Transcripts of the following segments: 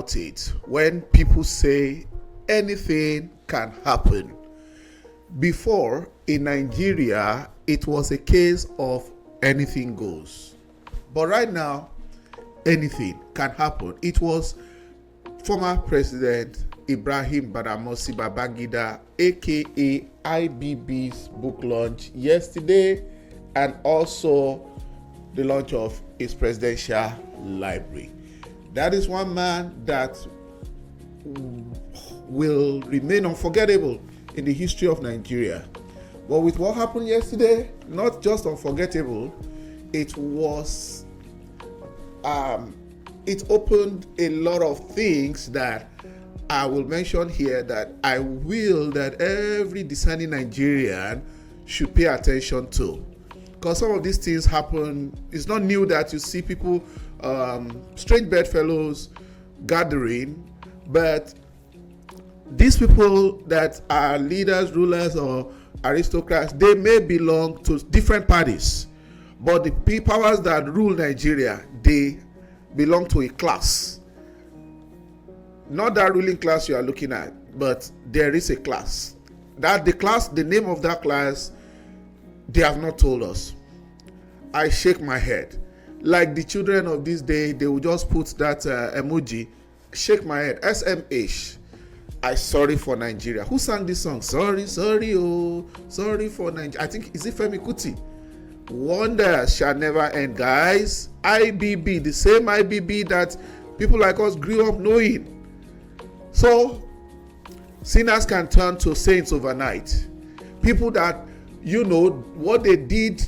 about it when people say anything can happen. Before, in Nigeria, it was a case of anything goes. But right now, anything can happen. It was former President Ibrahim Badamasi Babangida, aka IBB's book launch yesterday, and also the launch of his presidential library. That is one man that will remain unforgettable in the history of Nigeria. But with what happened yesterday, not just unforgettable, it was it opened a lot of things that I will mention here that I will that every discerning Nigerian should pay attention to. Because some of these things happen. It's not new that you see people, strange bedfellows gathering, but these people that are leaders, rulers, or aristocrats, they may belong to different parties, but the powers that rule Nigeria, they belong to a class. Not that ruling class you are looking at, but there is a class. That the class, the name of that class, they have not told us. I shake my head. Like the children of this day, they will just put that emoji. Shake my head. SMH. I sorry for Nigeria. Who sang this song? Sorry, oh, sorry for Nigeria. I think, is it Femi Kuti? Wonder shall never end, guys. IBB, the same IBB that people like us grew up knowing. So, sinners can turn to saints overnight. People that, you know, what they did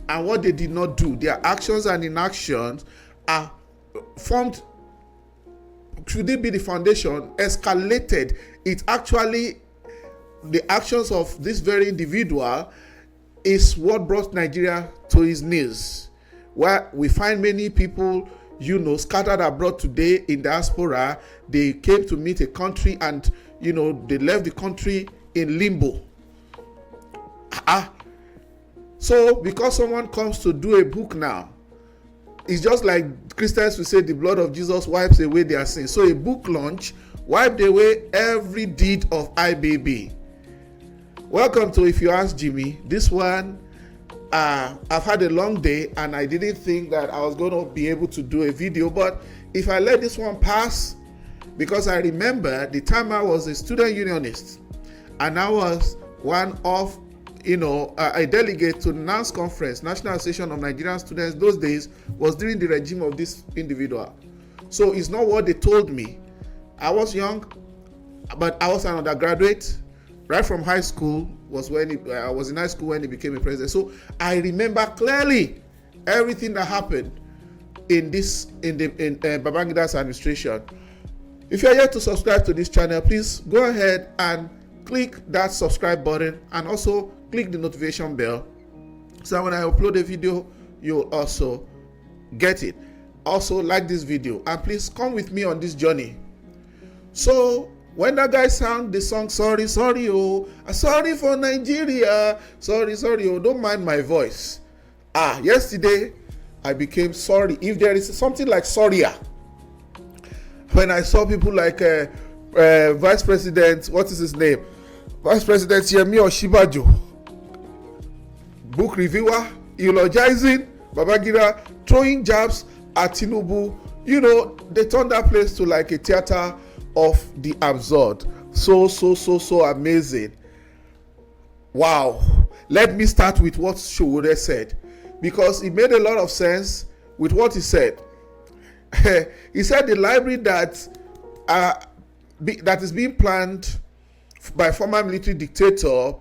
and what they did not do, their actions and inactions are formed. Should it be the foundation? Escalated. It's actually the actions of this very individual is what brought Nigeria to its knees, where we find many people, you know, scattered abroad today in diaspora. They came to meet a country and, you know, they left the country in limbo. So because someone comes to do a book now, it's just like Christians will say the blood of Jesus wipes away their sins. So a book launch wiped away every deed of IBB. Welcome to If You Ask Jimmy. This one, I've had a long day and I didn't think that I was going to be able to do a video, but if I let this one pass, because I remember the time I was a student unionist and I was one of, you know, a delegate to the NANS conference, National Association of Nigerian Students. Those days was during the regime of this individual. So it's not what they told me. I was young, but I was an undergraduate. Right from high school was when I was in high school when he became a president. So I remember clearly everything that happened in Babangida's administration. If you are yet to subscribe to this channel, please go ahead and click that subscribe button and also click the notification bell so that when I upload a video, you'll also get it. Also like this video and please come with me on this journey. So when that guy sang the song, sorry, oh, sorry for Nigeria, sorry, oh, don't mind my voice. Yesterday, I became sorry. If there is something like sorrier, when I saw people like Vice President, what is his name? Vice President Yemi Oshibajo, book reviewer, eulogizing Babangida, throwing jabs at Tinubu. You know, they turned that place to like a theater of the absurd. So amazing. Wow. Let me start with what Sowore said, because it made a lot of sense with what he said. He said the library that is being planned by former military dictator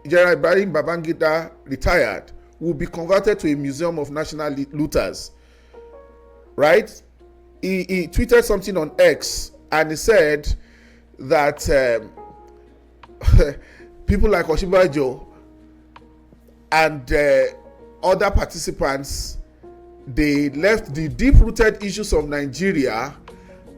General Ibrahim Babangida, retired, will be converted to a museum of national looters. Right? He tweeted something on X and he said that people like Oshibajo and other participants, they left the deep-rooted issues of Nigeria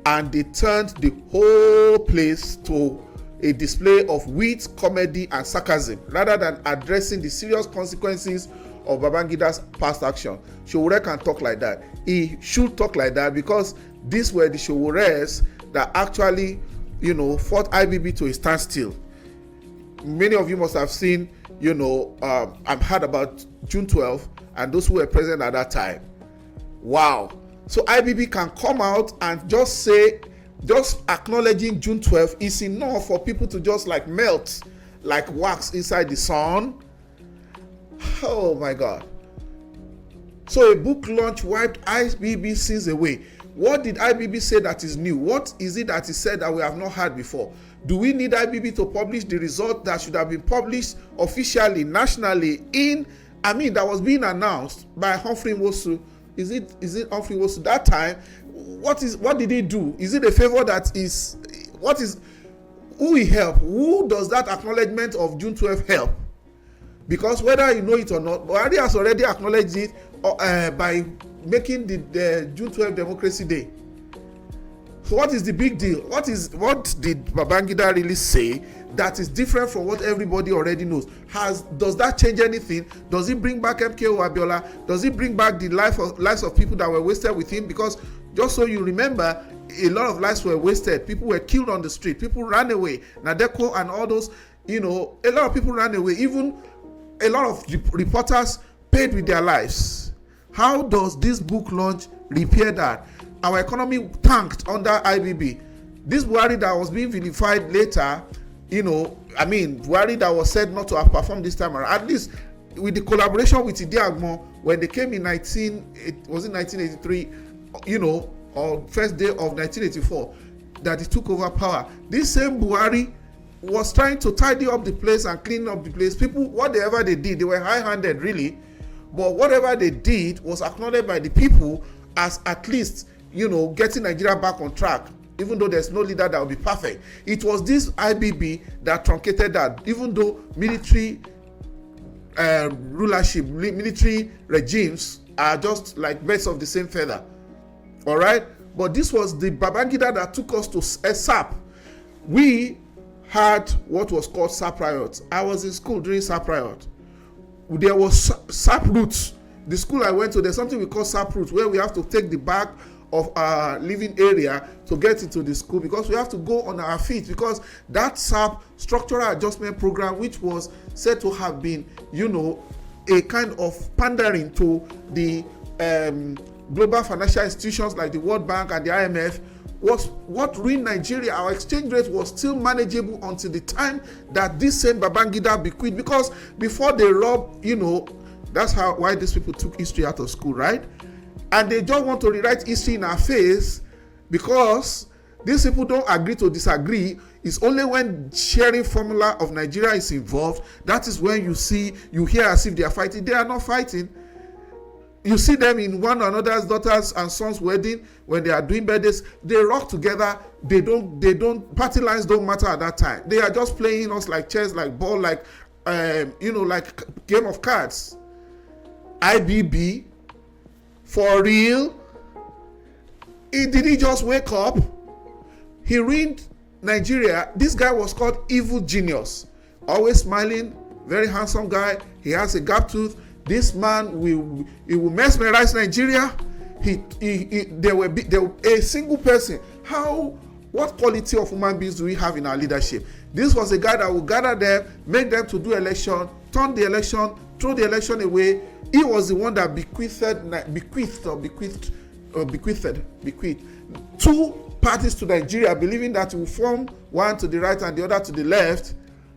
and they turned the whole place to a display of wit, comedy, and sarcasm rather than addressing the serious consequences of Babangida's past action. Sowore can talk like that. He should talk like that because these were the Sowores that actually, fought IBB to a standstill. Many of you must have seen, I've heard about June 12th and those who were present at that time. Wow. So IBB can come out and just acknowledging June 12th is enough for people to just like melt like wax inside the sun. Oh my God. So a book launch wiped IBB sins away. What did IBB say that is new? What is it that is said that we have not heard before? Do we need IBB to publish the result that should have been published officially, nationally that was being announced by Humphrey Nwosu? Is it Humphrey Nwosu that time? What did he do? Is it a favor who he help? Who does that acknowledgement of June 12th help? Because whether you know it or not, Buhari has already acknowledged it by making the June 12th Democracy Day. So what is the big deal? What did Babangida really say that is different from what everybody already knows? Does that change anything? Does it bring back MKO Abiola? Does it bring back the lives of people that were wasted with him? Because just so you remember, a lot of lives were wasted. People were killed on the street. People ran away. Nadeko and all those, a lot of people ran away. Even a lot of reporters paid with their lives. How does this book launch repair that? Our economy tanked under IBB. This Buhari that was being vilified later, Buhari that was said not to have performed this time around, at least with the collaboration with Idi Agmo, when they came in 1983, or first day of 1984, that he took over power. This same Buhari was trying to tidy up the place and clean up the place. People, whatever they did, they were high-handed, really. But whatever they did was acknowledged by the people as at least, getting Nigeria back on track, even though there's no leader that will be perfect. It was this IBB that truncated that, even though military rulership, military regimes are just like birds of the same feather. All right? But this was the Babangida that took us to SAP. We had what was called SAP riot. I was in school during SAP riot. There was SAP routes. The school I went to, there's something we call SAP routes, where we have to take the back of our living area to get into the school, because we have to go on our feet, because that SAP structural adjustment program, which was said to have been, a kind of pandering to the global financial institutions like the World Bank and the IMF, was what ruined Nigeria. Our exchange rate was still manageable until the time that this same Babangida bequeathed, because before they robbed, that's why these people took history out of school, right? And they just want to rewrite history in our face, because these people don't agree to disagree. It's only when sharing formula of Nigeria is involved, that is when you hear as if they are fighting. They are not fighting. You see them in one another's daughters and sons' wedding, when they are doing birthdays, they rock together. They don't party lines don't matter at that time. They are just playing us like chess, like ball, like like game of cards. IBB, for real? Did he just wake up? He ruined Nigeria. This guy was called Evil Genius. Always smiling, very handsome guy. He has a gap tooth. This man will mesmerize Nigeria. There will a single person. What quality of human beings do we have in our leadership? This was a guy that will gather them, make them to do election, turn the election, throw the election away. He was the one that bequeathed two parties to Nigeria, believing that he will form one to the right and the other to the left.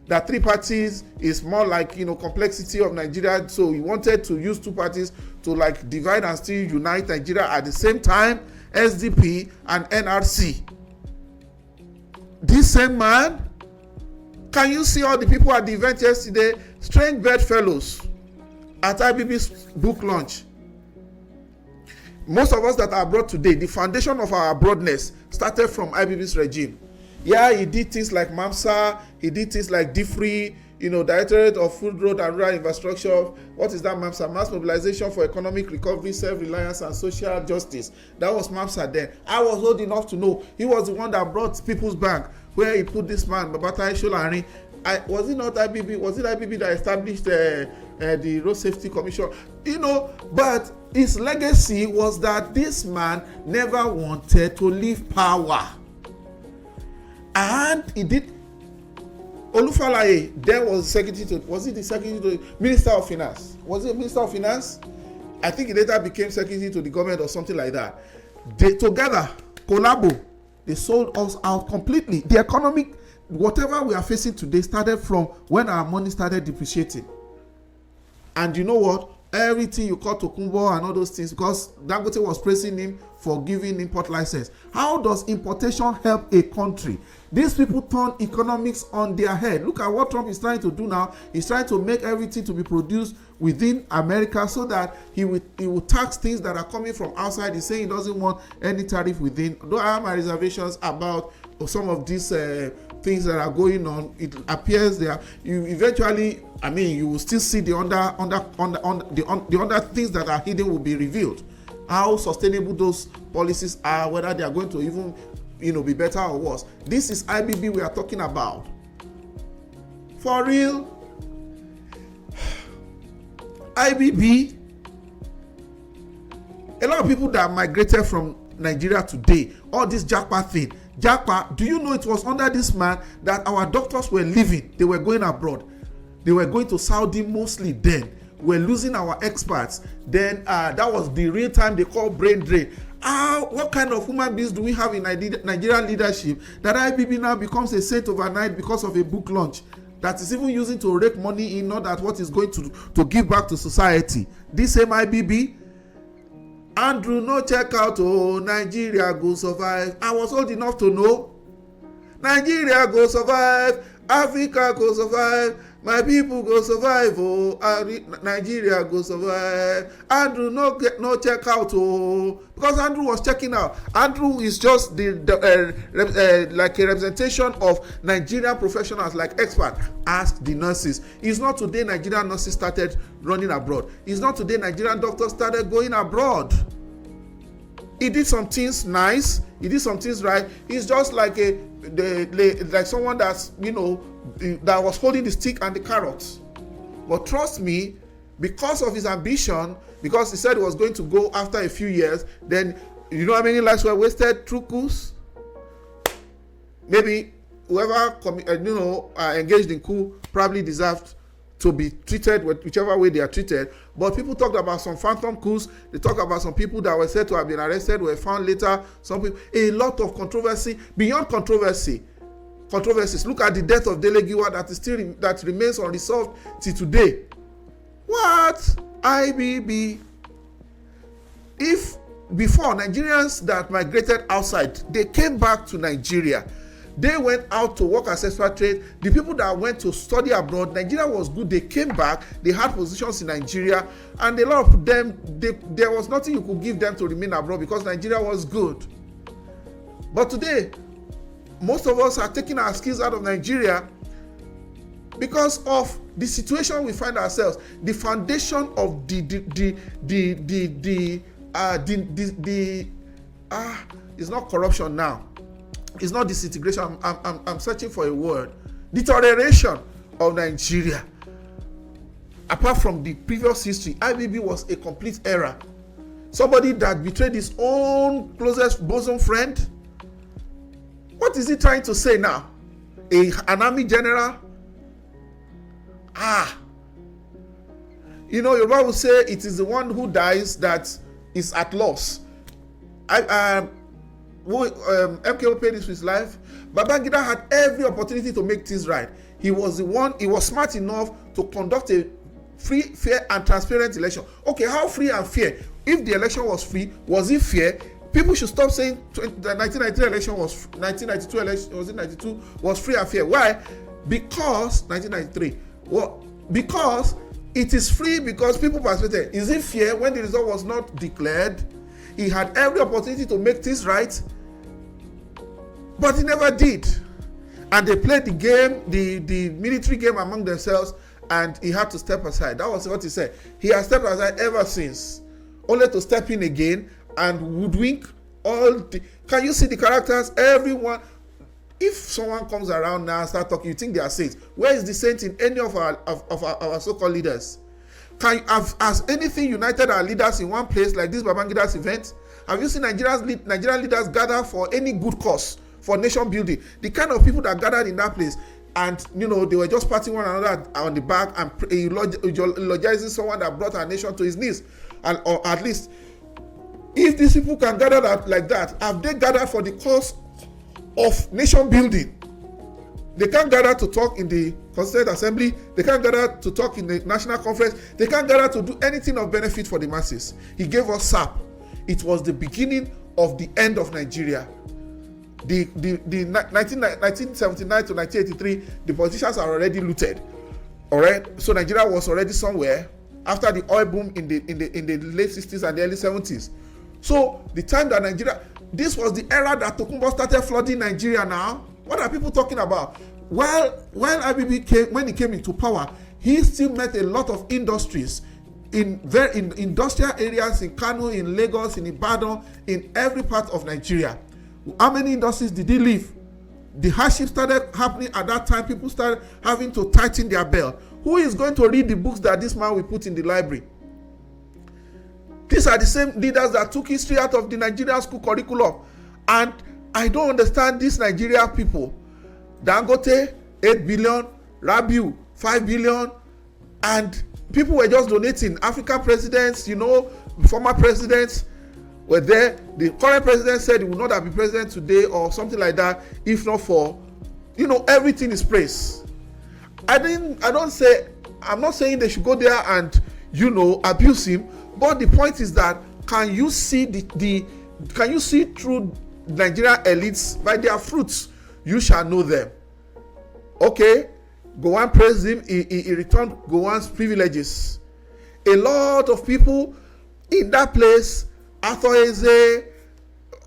That three parties is more like complexity of Nigeria. So he wanted to use two parties to like divide and still unite Nigeria at the same time, SDP and NRC. This same man, can you see all the people at the event yesterday? Strange bedfellows at IBB's book launch. Most of us that are abroad today, the foundation of our abroadness started from IBB's regime. Yeah, he did things like MAMSA, he did things like DFRI, Directorate of Food, Road and Rural Infrastructure. What is that MAMSA? Mass Mobilization for Economic Recovery, Self-Reliance and Social Justice. That was MAMSA then. I was old enough to know. He was the one that brought People's Bank, where he put this man, Babata Isholari. Was it not IBB? Was it IBB that established the Road Safety Commission? But his legacy was that this man never wanted to leave power. And he did. Olufalaye then was the secretary to Minister of Finance? Was it Minister of Finance? I think he later became secretary to the government or something like that. They together, collabo, they sold us out completely. The economic, whatever we are facing today started from when our money started depreciating. And you know what? Everything you call Tokumbo and all those things, because Dangote was praising him for giving import license. How does importation help a country? These people turn economics on their head. Look at what Trump is trying to do now. He's trying to make everything to be produced within America so that he will tax things that are coming from outside. He's saying he doesn't want any tariff within. Though I have my reservations about some of these things that are going on, it appears there. You eventually, I mean, you will still see the other things that are hidden will be revealed. How sustainable those policies are, whether they are going to even, be better or worse. This is IBB we are talking about. For real, IBB. A lot of people that migrated from Nigeria today, all this Japa thing. Japa, do you know it was under this man that our doctors were leaving? They were going abroad. They were going to Saudi mostly then. We're losing our experts. Then that was the real time they call brain drain. What kind of human beings do we have in Nigerian leadership that IBB now becomes a saint overnight because of a book launch that is even using to rake money in, not that what is going to give back to society? This same IBB, Andrew, no check out, Nigeria go survive. I was old enough to know. Nigeria go survive, Africa go survive, my people go survive, Nigeria go survive. Andrew, no check out, because Andrew was checking out. Andrew is just like a representation of Nigerian professionals, like experts. Ask the nurses. It's not today Nigerian nurses started running abroad. It's not today Nigerian doctors started going abroad. He did some things nice. He did some things right. He's just like like someone that's that was holding the stick and the carrots. But trust me, because of his ambition, because he said he was going to go after a few years, then you know how many lives were wasted through coups? Maybe whoever engaged in coup probably deserved to be treated whichever way they are treated. But people talked about some phantom coups. They talked about some people that were said to have been arrested, were found later. Some people, a lot of controversy. Beyond controversies. Look at the death of Delegiwa that remains unresolved till today. What? IBB. If before Nigerians that migrated outside, they came back to Nigeria. They went out to work as expatriates. The people that went to study abroad, Nigeria was good. They came back. They had positions in Nigeria. And a lot of them, there was nothing you could give them to remain abroad because Nigeria was good. But today, most of us are taking our skills out of Nigeria because of the situation we find ourselves. The foundation of it's not corruption now. It's not disintegration. I'm searching for a word. Deterioration of Nigeria. Apart from the previous history, IBB was a complete error. Somebody that betrayed his own closest bosom friend. What is he trying to say now? An army general? Your Bible will say it is the one who dies that is at loss. MKO paid this with his life. Babangida had every opportunity to make things right. He was smart enough to conduct a free, fair, and transparent election. Okay, how free and fair? If the election was free, was it fair? People should stop saying the 1992 election was free and fair. Why? Because 1993. Well, because it is free because people participated. Is it fair when the result was not declared? He had every opportunity to make things right, but he never did. And they played the game, the military game among themselves, and he had to step aside. That was what he said. He has stepped aside ever since, only to step in again and woodwink can you see the characters? Everyone. If someone comes around now and start talking, you think they are saints. Where is the saint in any of our so-called leaders? Has anything united our leaders in one place like this Babangida's event? Have you seen Nigerian leaders gather for any good cause for nation building. The kind of people that gathered in that place, and you know, they were just patting one another on the back and eulogizing someone that brought our nation to his knees. And or at least, if these people can gather like that, have they gathered for the cause of nation building? They can't gather to talk in the Constituent Assembly. They can't gather to talk in the National Conference. They can't gather to do anything of benefit for the masses. He gave us SAP. It was the beginning of the end of Nigeria. The 1979 to 1983, the politicians are already looted. All right, so Nigeria was already somewhere after the oil boom in the late 60s and the early 70s. So the time that Nigeria, this was the era that Tokunbo started flooding Nigeria. Now, what are people talking about? Well, when IBB came, when he came into power, he still met a lot of industries in industrial areas in Kano, in Lagos, in Ibadan, in every part of Nigeria. How many industries did he leave? The hardship started happening at that time. People started having to tighten their belt. Who is going to read the books that this man will put in the library? These are the same leaders that took history out of the Nigerian school curriculum. And I don't understand these Nigeria people. Dangote, 8 billion, Rabiu, 5 billion, and people were just donating. African presidents, you know, former presidents were there. The current president said he would not have been president today or something like that if not for, you know, everything is praise. I'm not saying they should go there and, you know, abuse him, but the point is that can you see can you see through Nigerian elites? By their fruits you shall know them. Okay, Gowon praised him, he returned Gowon's privileges. A lot of people in that place, Arthur Eze,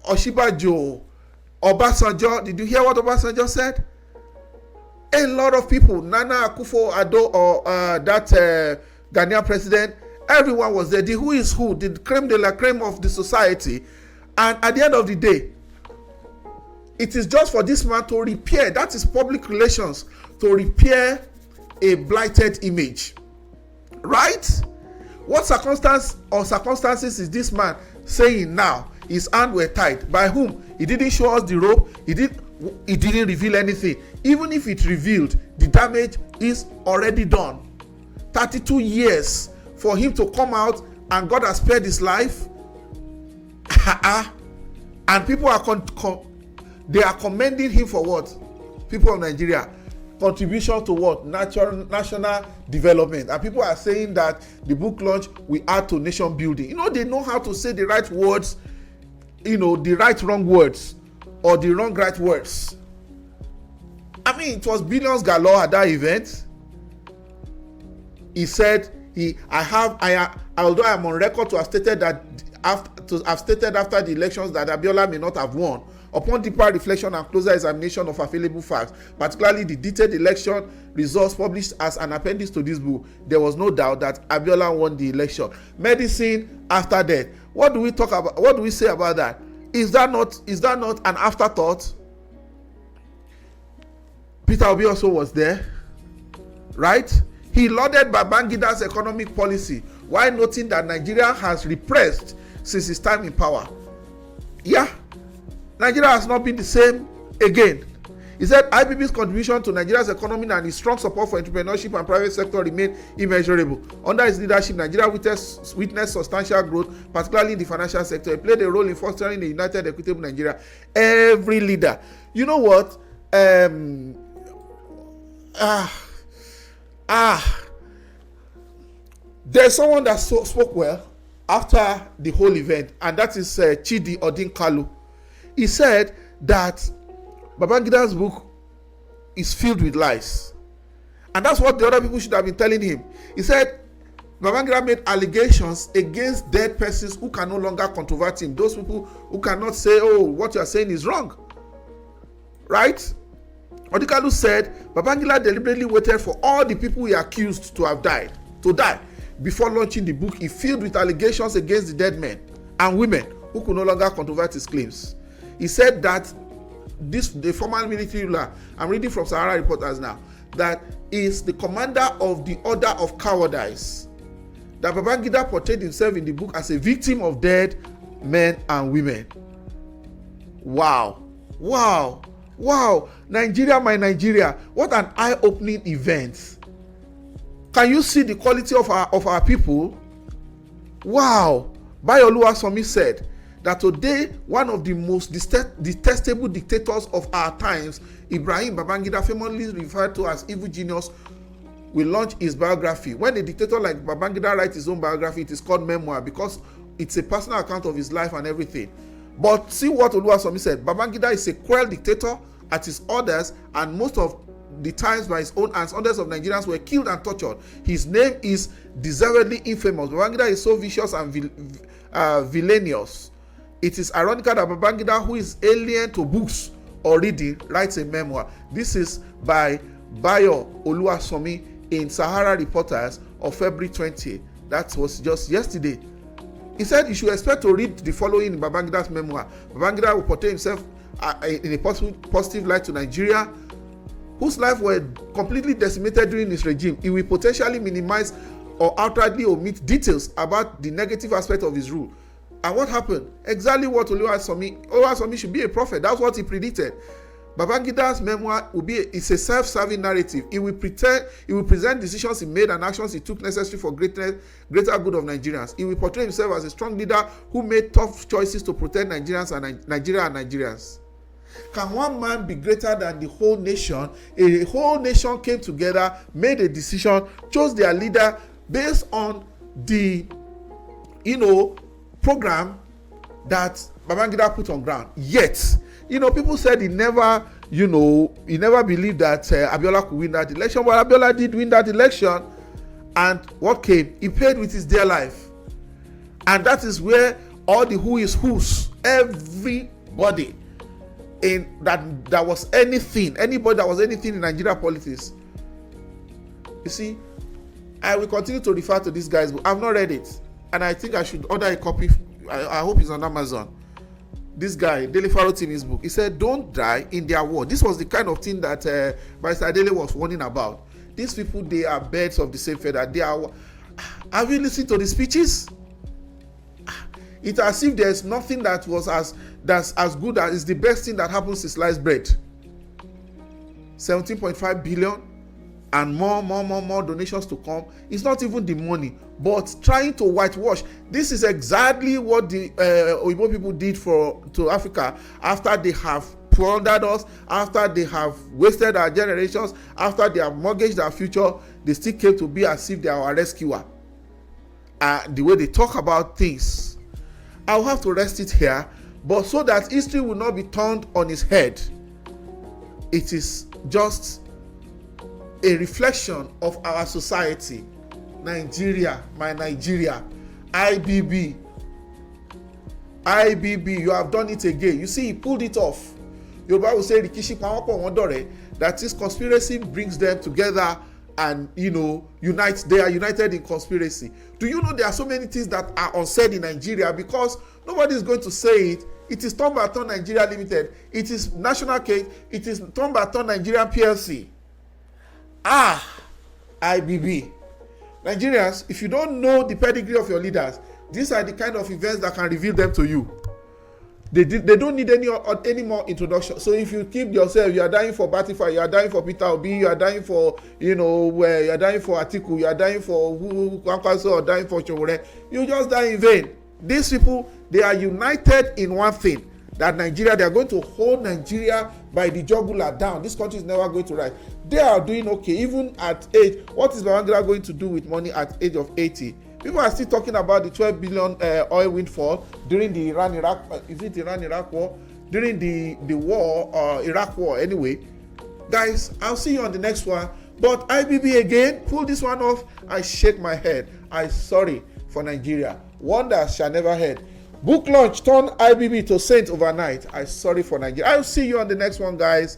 Oshibajo, Obasanjo, did you hear what Obasanjo said? A lot of people, Nana Akufo-Addo, or that Ghanaian president, everyone was there. The who is who, the creme de la creme of the society. And at the end of the day, it is just for this man to repair, that is public relations, to repair a blighted image. Right? What circumstances is this man saying now? His hands were tied. By whom? He didn't show us the rope. He didn't reveal anything. Even if it revealed, the damage is already done. 32 years for him to come out and God has spared his life. And people are they are commending him for what? People of Nigeria, contribution to what? National development. And people are saying that the book launch will add to nation building. You know, they know how to say the right words, you know, the right wrong words, or the wrong right words. I mean, it was billions galore at that event. He said, although I am on record to have stated that after the elections that Abiola may not have won, upon deeper reflection and closer examination of available facts, particularly the detailed election results published as an appendix to this book, there was no doubt that Abiola won the election. Medicine after death. What do we talk about? What do we say about that? Is that not an afterthought? Peter Obi also was there, right? He lauded Babangida's economic policy while noting that Nigeria has repressed since his time in power. Yeah, Nigeria has not been the same again. He said IBB's contribution to Nigeria's economy and his strong support for entrepreneurship and private sector remain immeasurable. Under his leadership, Nigeria witnessed substantial growth, particularly in the financial sector. He played a role in fostering a united, equitable Nigeria. Every leader. You know what? There's someone that spoke well after the whole event, and that is Chidi Odinkalu. He said that Babangida's book is filled with lies, and that's what the other people should have been telling him. He said Babangida made allegations against dead persons who can no longer controvert him, those people who cannot say, oh, what you are saying is wrong, right? Odinkalu said Babangida deliberately waited for all the people he accused to die before launching the book. He filled with allegations against the dead men and women who could no longer controvert his claims. He said that the former military ruler, I'm reading from Sahara Reporters now, that is the commander of the Order of Cowardice, that Babangida portrayed himself in the book as a victim of dead men and women. Wow. Wow, Nigeria, my Nigeria, what an eye-opening event. Can you see the quality of our people? Wow. Bayoluwasomi said that today one of the most detestable dictators of our times, Ibrahim Babangida, famously referred to as evil genius, will launch his biography. When a dictator like Babangida writes his own biography, it is called memoir because it's a personal account of his life and everything. But see what Oluwasomi said. Babangida is a cruel dictator at his orders, and most of the times by his own hands, hundreds of Nigerians were killed and tortured. His name is deservedly infamous. Babangida is so vicious and villainous. It is ironical that Babangida, who is alien to books or reading, writes a memoir. This is by Bayo Oluwasomi in Sahara Reporters of February 20. That was just yesterday. He said you should expect to read the following in Babangida's memoir. Babangida will portray himself in a positive light to Nigeria, whose life were completely decimated during his regime. He will potentially minimize or outrightly omit details about the negative aspect of his rule. And what happened? Exactly what Oluwasomi should be a prophet. That's what he predicted. Babangida's memoir it's a self-serving narrative. He will present decisions he made and actions he took necessary for greater good of Nigerians. He will portray himself as a strong leader who made tough choices to protect Nigerians and Nigeria and Nigerians. Can one man be greater than the whole nation? A whole nation came together, made a decision, chose their leader based on the program that Babangida put on ground. Yet, people said he never believed that Abiola could win that election, but Abiola did win that election. And what came? He paid with his dear life. And that is where all the who is who's, everybody anybody that was anything in Nigeria politics. You see, I will continue to refer to this guy's book. I've not read it, and I think I should order a copy. I hope it's on Amazon. This guy, Dele Faroti, in his book, he said, don't die in their war. This was the kind of thing that Barrister Dele was warning about. These people, they are birds of the same feather. Have you listened to the speeches? It's as if there's nothing that's as good as is the best thing that happens to sliced bread. 17.5 billion and more donations to come. It's not even the money, but trying to whitewash. This is exactly what the Oyibo people did to Africa after they have plundered us, after they have wasted our generations, after they have mortgaged our future. They still came to be as if they are our rescuer. The way they talk about things. I'll have to rest it here, but so that history will not be turned on its head, it is just a reflection of our society. Nigeria, my Nigeria, IBB, you have done it again. You see, he pulled it off. Yoruba will say, that this conspiracy brings them together and unites. They are united in conspiracy. Do you know there are so many things that are unsaid in Nigeria because nobody is going to say it? It is Turn by Turn Nigeria Limited. It is National Cake. It is Turn by Turn Nigerian PLC. IBB. Nigerians, if you don't know the pedigree of your leaders, these are the kind of events that can reveal them to you. They don't need any more introduction. So if you keep yourself, you are dying for Batifa, you are dying for Peter Obi, you are dying for you are dying for Atiku, you are dying for Kwankwaso, or dying for Chowore, you just die in vain. These people, they are united in one thing, that Nigeria, they are going to hold Nigeria by the jugular down. This country is never going to rise. They are doing okay, even at age. What is Babangida going to do with money at age of 80? People are still talking about the 12 billion oil windfall during the Iran-Iraq war, during the war, Iraq war anyway. Guys, I'll see you on the next one. But IBB again, pull this one off. I shake my head. I'm sorry for Nigeria. Wonders shall never end. Book launch turn IBB to saint overnight. I'm sorry for Nigeria. I'll see you on the next one, guys.